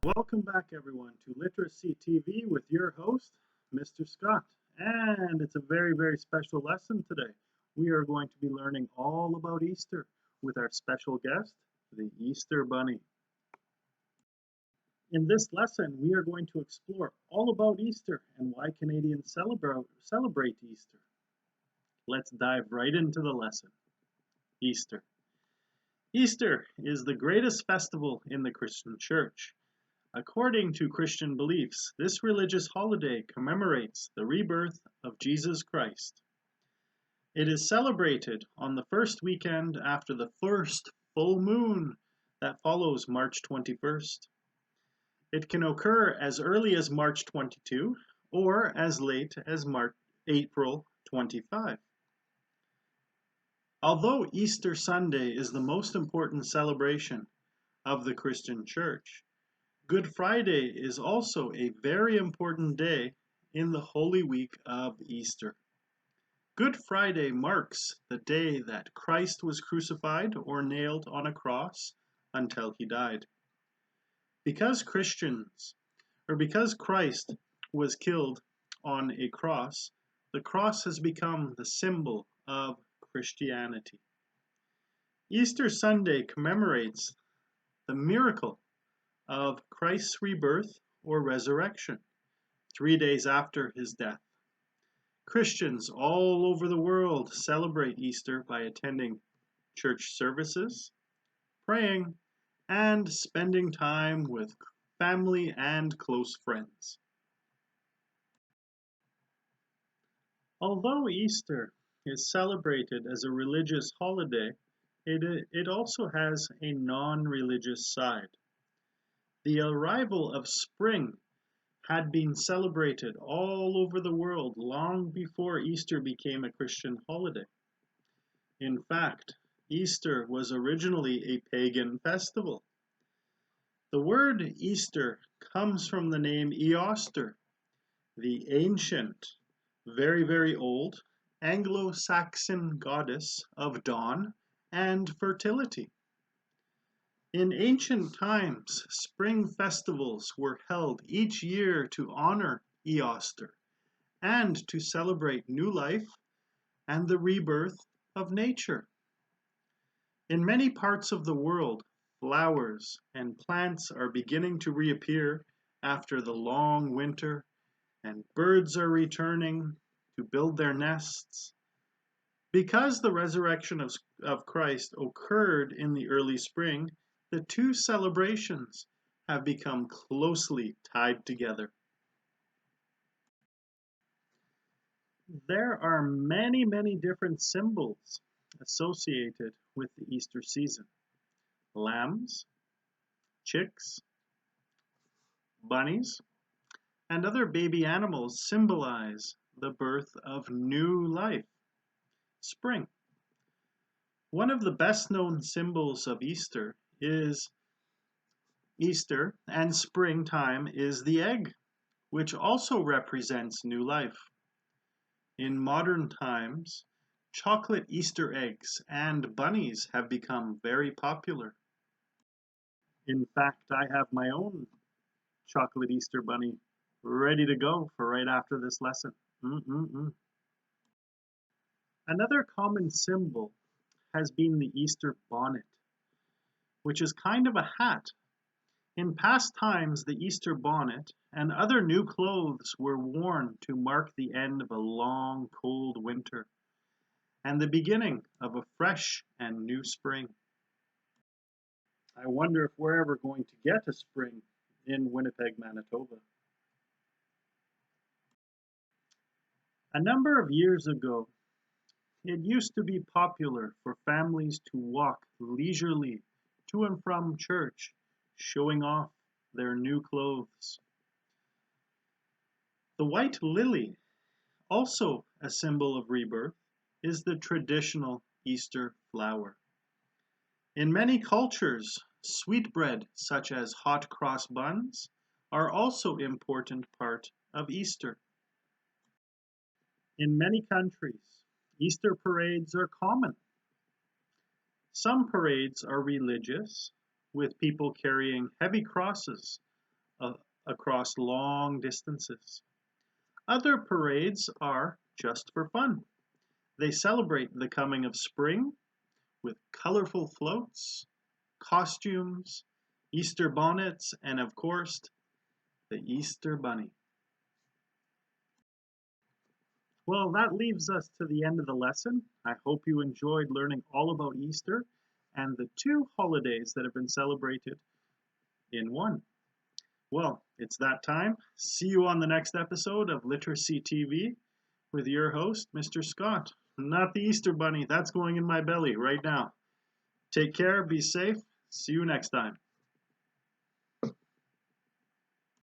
Welcome back, everyone, to Literacy TV with your host, Mr. Scott. And it's a very, very special lesson today. We are going to be learning all about Easter with our special guest, the Easter Bunny. In this lesson, we are going to explore all about Easter and why Canadians celebrate Easter. Let's dive right into the lesson. Easter. Easter is the greatest festival in the Christian Church. According to Christian beliefs, this religious holiday commemorates the rebirth of Jesus Christ. It is celebrated on the first weekend after the first full moon that follows March 21st. It can occur as early as March 22 or as late as April 25. Although Easter Sunday is the most important celebration of the Christian Church, Good Friday is also a very important day in the Holy Week of Easter. Good Friday marks the day that Christ was crucified or nailed on a cross until he died. Because Christ was killed on a cross, the cross has become the symbol of Christianity. Easter Sunday commemorates the miracle of Christ's rebirth or resurrection, 3 days after his death. Christians all over the world celebrate Easter by attending church services, praying, and spending time with family and close friends. Although Easter is celebrated as a religious holiday, it also has a non-religious side. The arrival of spring had been celebrated all over the world long before Easter became a Christian holiday. In fact, Easter was originally a pagan festival. The word Easter comes from the name Eostre, the ancient, very, very old Anglo-Saxon goddess of dawn and fertility. In ancient times, spring festivals were held each year to honor Eostre and to celebrate new life and the rebirth of nature. In many parts of the world, flowers and plants are beginning to reappear after the long winter, and birds are returning to build their nests. Because the resurrection of Christ occurred in the early spring, the two celebrations have become closely tied together. There are many, many different symbols associated with the Easter season. Lambs, chicks, bunnies, and other baby animals symbolize the birth of new life, spring. One of the best known symbols of Easter and springtime is the egg, which also represents new life. In modern times, chocolate Easter eggs and bunnies have become very popular. In fact, I have my own chocolate Easter bunny ready to go for right after this lesson. Another common symbol has been the Easter bonnet, which is kind of a hat. In past times, the Easter bonnet and other new clothes were worn to mark the end of a long, cold winter and the beginning of a fresh and new spring. I wonder if we're ever going to get a spring in Winnipeg, Manitoba. A number of years ago, it used to be popular for families to walk leisurely to and from church, showing off their new clothes. The white lily, also a symbol of rebirth, is the traditional Easter flower. In many cultures, sweetbread such as hot cross buns are also an important part of Easter. In many countries, Easter parades are common. Some parades are religious, with people carrying heavy crosses uh, across long distances. Other parades are just for fun. They celebrate the coming of spring with colorful floats, costumes, Easter bonnets, and of course, the Easter Bunny. Well, that leaves us to the end of the lesson. I hope you enjoyed learning all about Easter and the two holidays that have been celebrated in one. Well, it's that time. See you on the next episode of Literacy TV with your host, Mr. Scott. Not the Easter Bunny, that's going in my belly right now. Take care, be safe. See you next time.